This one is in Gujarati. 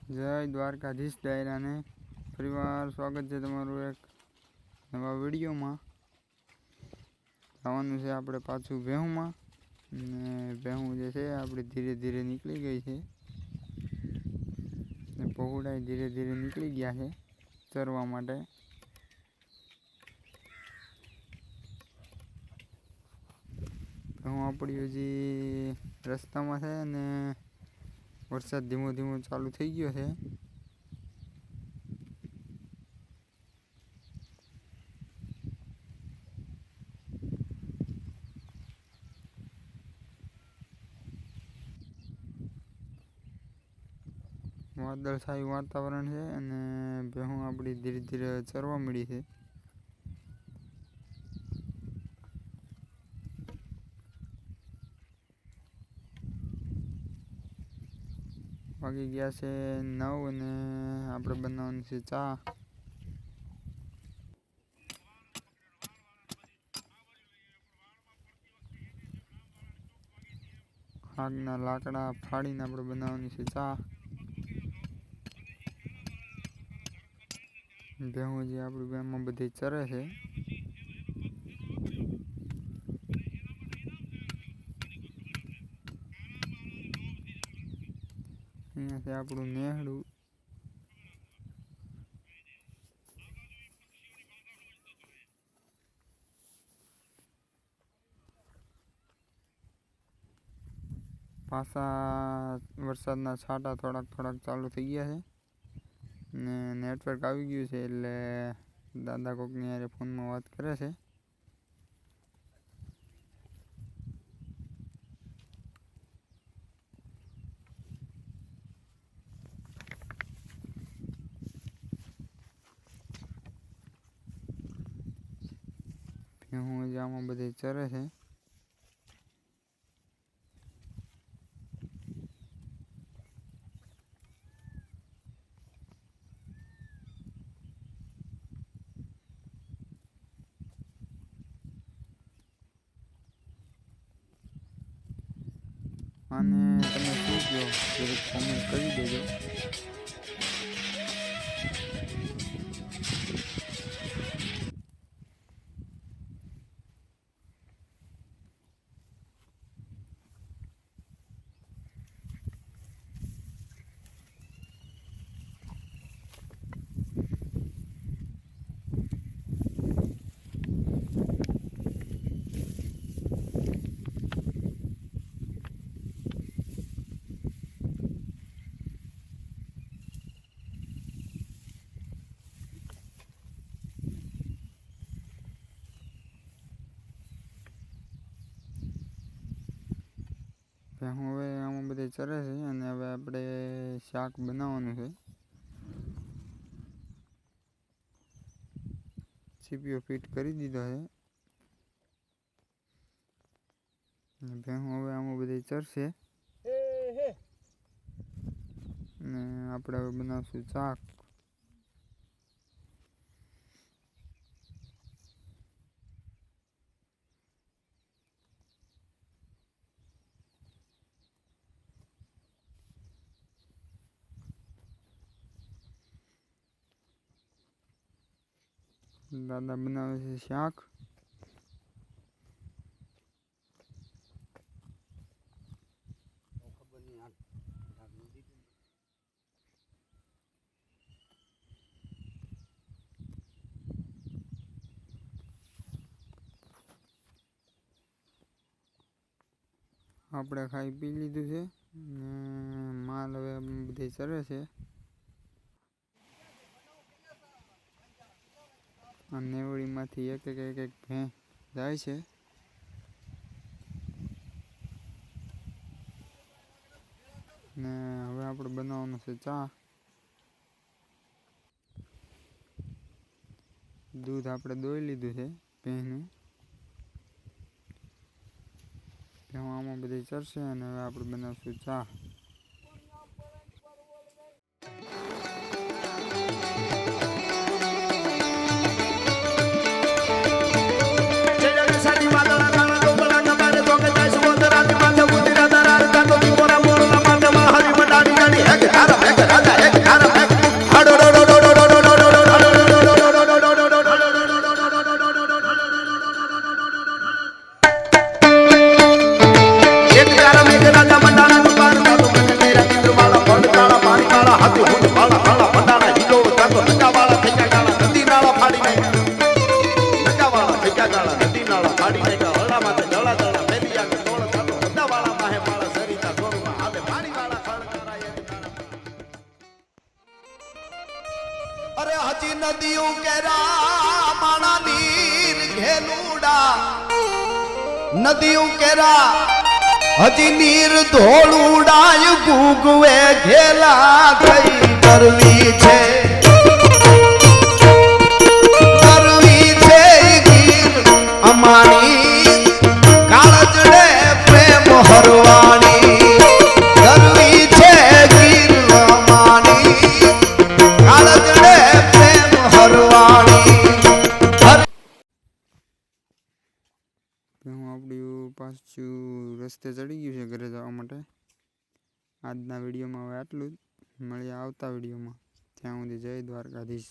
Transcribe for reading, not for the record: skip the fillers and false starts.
જય દ્વારકાધીશ ડાયરાને ફરીવાર સ્વાગત છે તમારું એક નવા વિડીયોમાં. જવાનું છે આપણે પાછું ભેહુંમાં, ને ભેહું જે છે આપણી ધીરે ધીરે નીકળી ગઈ છે ને પહોળાઈ ધીરે ધીરે નીકળી ગયા છે ચરવા માટે. ભેહું આપણી હજી રસ્તામાં છે અને વરસાદ ધીમો ધીમો ચાલુ થઈ ગયો છે. વાદળછાયું વાતાવરણ છે અને ભેહું આપણી ધીરે ધીરે ચરવા મળી છે. વાગી ગયા છે 9 અને આપણે બનાવવાની છે ચા. આગના લાકડા ફાડીને આપણે બનાવવાની છે ચા. ભેહું જે આપણી બેમાં બધી ચરે છે. અહીંયાથી આપણું નેહડું. પાછા વરસાદના છાંટા થોડાક ચાલુ થઈ ગયા છે ને નેટવર્ક આવી ગયું છે એટલે દાદા કોકની હારે ફોનમાં વાત કરે છે. ભેહું જ આમાં બધે ચરે છે. અને તમે શું કહો જરીક કોમેન્ટ કરી દેજો. ભેહું હવે આમાં બધે ચરે છે અને હવે આપણે શાક બનાવવાનું છે. સીપીઓ ફિટ કરી દીધો છે. ભેહું હવે આમાં બધે ચરશે ને આપણે હવે બનાવશું શાક. દાદા બનાવે છે શાક. આપણે ખાઈ પી લીધું છે ને માલ હવે બધે ચરે છે. આ નેવડીમાંથી એક ભેં જાય છે. ને હવે આપણે બનાવવાનું છે ચા. દૂધ આપણે દોઈ લીધું છે ભેંનું. ભેહું આમાં બધી ચરશે અને હવે આપણે બનાવશું ચા. રાજા અરે હજી નદીયું કેરા માણા નીર ઘેલુડા નદીયું કેરા હજી નીર ધોળુડાય ગુગવે ઘેલા થઈ કરવી છે ગીર અમારી કાળજડે પ્રેમ હરવાણી કરવી છે ગીર અમારી કાળજડે પ્રેમ હરવાણી હું આપણું પાછું રસ્તે ચડી ગયું છે ઘરે જવા માટે. આજના વિડીયોમાં હવે આટલું જ. મળીએ આવતા વિડીયોમાં. ત્યાં સુધી જય દ્વારકાધીશ.